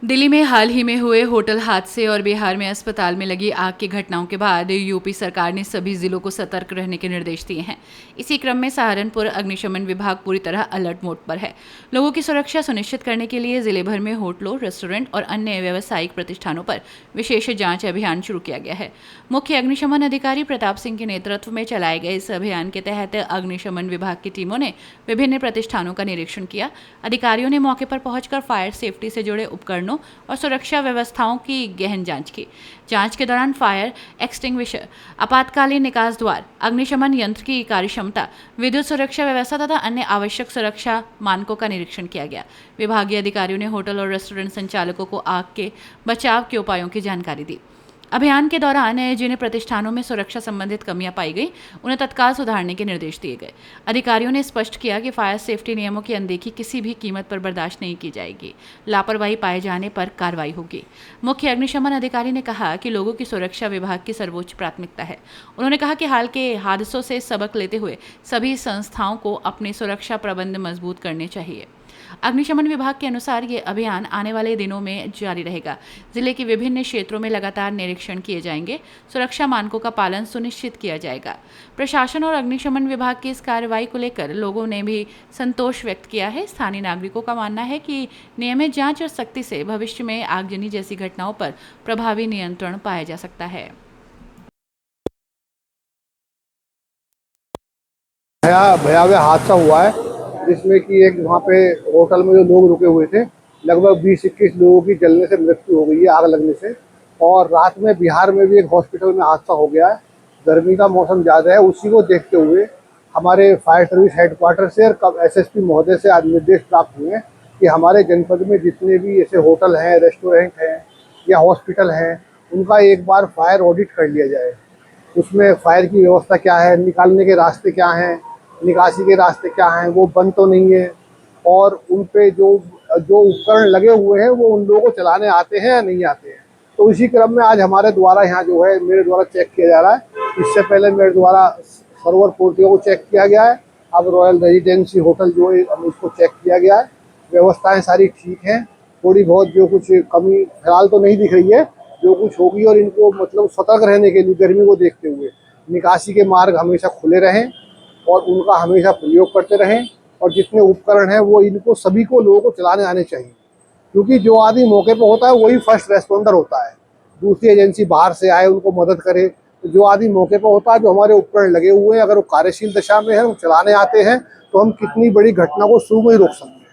दिल्ली में हाल ही में हुए होटल हादसे और बिहार में अस्पताल में लगी आग की घटनाओं के बाद यूपी सरकार ने सभी जिलों को सतर्क रहने के निर्देश दिए हैं। इसी क्रम में सहारनपुर अग्निशमन विभाग पूरी तरह अलर्ट मोड पर है। लोगों की सुरक्षा सुनिश्चित करने के लिए जिले भर में होटलों, रेस्टोरेंट और अन्य व्यावसायिक प्रतिष्ठानों पर विशेष जांच अभियान शुरू किया गया है। मुख्य अग्निशमन अधिकारी प्रताप सिंह के नेतृत्व में चलाए गए इस अभियान के तहत अग्निशमन विभाग की टीमों ने विभिन्न प्रतिष्ठानों का निरीक्षण किया। अधिकारियों ने मौके पर पहुंचकर फायर सेफ्टी से जुड़े उपकरणों और सुरक्षा व्यवस्थाओं की गहन जांच की। जांच के दौरान फायर एक्सटिंग्विशर, आपातकालीन निकास द्वार, अग्निशमन यंत्र की कार्यक्षमता, विद्युत सुरक्षा व्यवस्था तथा अन्य आवश्यक सुरक्षा मानकों का निरीक्षण किया गया। विभागीय अधिकारियों ने होटल और रेस्टोरेंट संचालकों को आग के बचाव के उपायों की जानकारी दी। अभियान के दौरान जिन प्रतिष्ठानों में सुरक्षा संबंधित कमियां पाई गई, उन्हें तत्काल सुधारने के निर्देश दिए गए। अधिकारियों ने स्पष्ट किया कि फायर सेफ्टी नियमों की अनदेखी किसी भी कीमत पर बर्दाश्त नहीं की जाएगी। लापरवाही पाए जाने पर कार्रवाई होगी। मुख्य अग्निशमन अधिकारी ने कहा कि लोगों की सुरक्षा विभाग की सर्वोच्च प्राथमिकता है। उन्होंने कहा कि हाल के हादसों से सबक लेते हुए सभी संस्थाओं को अपने सुरक्षा प्रबंध मजबूत करने चाहिए। अग्निशमन विभाग के अनुसार ये अभियान आने वाले दिनों में जारी रहेगा। जिले के विभिन्न क्षेत्रों में लगातार निरीक्षण किए जाएंगे। सुरक्षा मानकों का पालन सुनिश्चित किया जाएगा। प्रशासन और अग्निशमन विभाग की इस कार्रवाई को लेकर लोगों ने भी संतोष व्यक्त किया है। स्थानीय नागरिकों का मानना है कि नियमित जांच और सख्ती से भविष्य में आगजनी जैसी घटनाओं पर प्रभावी नियंत्रण पाया जा सकता है। भयावह हादसा हुआ है जिसमें कि एक वहाँ पे होटल में जो लोग रुके हुए थे, लगभग 20-21 लोगों की जलने से मृत्यु हो गई है, आग लगने से। और रात में बिहार में भी एक हॉस्पिटल में हादसा हो गया है। गर्मी का मौसम ज़्यादा है, उसी को देखते हुए हमारे फायर सर्विस हेडक्वार्टर से और एसएसपी महोदय से आज निर्देश प्राप्त हुए हैं कि हमारे जनपद में जितने भी ऐसे होटल हैं, रेस्टोरेंट हैं या हॉस्पिटल हैं, उनका एक बार फायर ऑडिट कर लिया जाए। उसमें फायर की व्यवस्था क्या है, निकालने के रास्ते क्या हैं, निकासी के रास्ते क्या हैं, वो बंद तो नहीं है, और उन पे जो जो उपकरण लगे हुए हैं वो उन लोगों को चलाने आते हैं या नहीं आते हैं। तो इसी क्रम में आज हमारे द्वारा यहाँ जो है मेरे द्वारा चेक किया जा रहा है। इससे पहले मेरे द्वारा सरोवर पूर्तियों को चेक किया गया है। अब रॉयल रेजिडेंसी होटल जो है उसको चेक किया गया है। व्यवस्थाएं सारी ठीक हैं। थोड़ी बहुत जो कुछ कमी फिलहाल तो नहीं दिख रही है, जो कुछ होगी, और इनको मतलब सतर्क रहने के लिए गर्मी को देखते हुए निकासी के मार्ग हमेशा खुले रहें और उनका हमेशा प्रयोग करते रहें। और जितने उपकरण हैं वो इनको सभी को लोगों को चलाने आने चाहिए, क्योंकि जो आदमी मौके पर होता है वही फर्स्ट रेस्पॉन्डर होता है। दूसरी एजेंसी बाहर से आए उनको मदद करे, तो जो आदमी मौके पर होता है, जो हमारे उपकरण लगे हुए हैं, अगर वो कार्यशील दशा में है, वो चलाने आते हैं, तो हम कितनी बड़ी घटना को शुरू में ही रोक सकते हैं।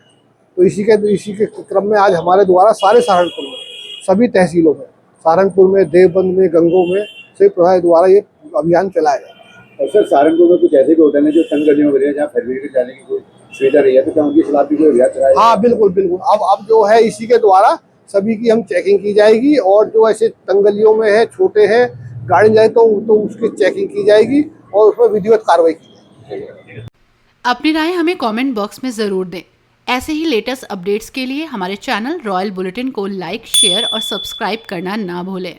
तो इसी के क्रम में आज हमारे द्वारा सारे सहारनपुर में सभी तहसीलों में, सहारनपुर में, देवबंद में, गंगों में से प्रभारी द्वारा ये अभियान चलाया गया। और सर, सहारनपुर में कुछ ऐसे भी होटल हैं जो तंग गर्दियों में जहाँ फैमिली जाने की कोई सुविधा रही है, तो क्या उनके खिलाफ भी कोई अभियान चलाया? हाँ, बिल्कुल बिल्कुल। अब जो है इसी के द्वारा सभी की हम चेकिंग की जाएगी, और जो ऐसे तंगलियों में है, छोटे हैं, गाड़ी जाए तो उसकी चेकिंग की जाएगी और उसमें विधिवत कार्रवाई की जाएगी। अपनी राय हमें कमेंट बॉक्स में ज़रूर दें। ऐसे ही लेटेस्ट अपडेट्स के लिए हमारे चैनल रॉयल बुलेटिन को लाइक, शेयर और सब्सक्राइब करना ना भूलें।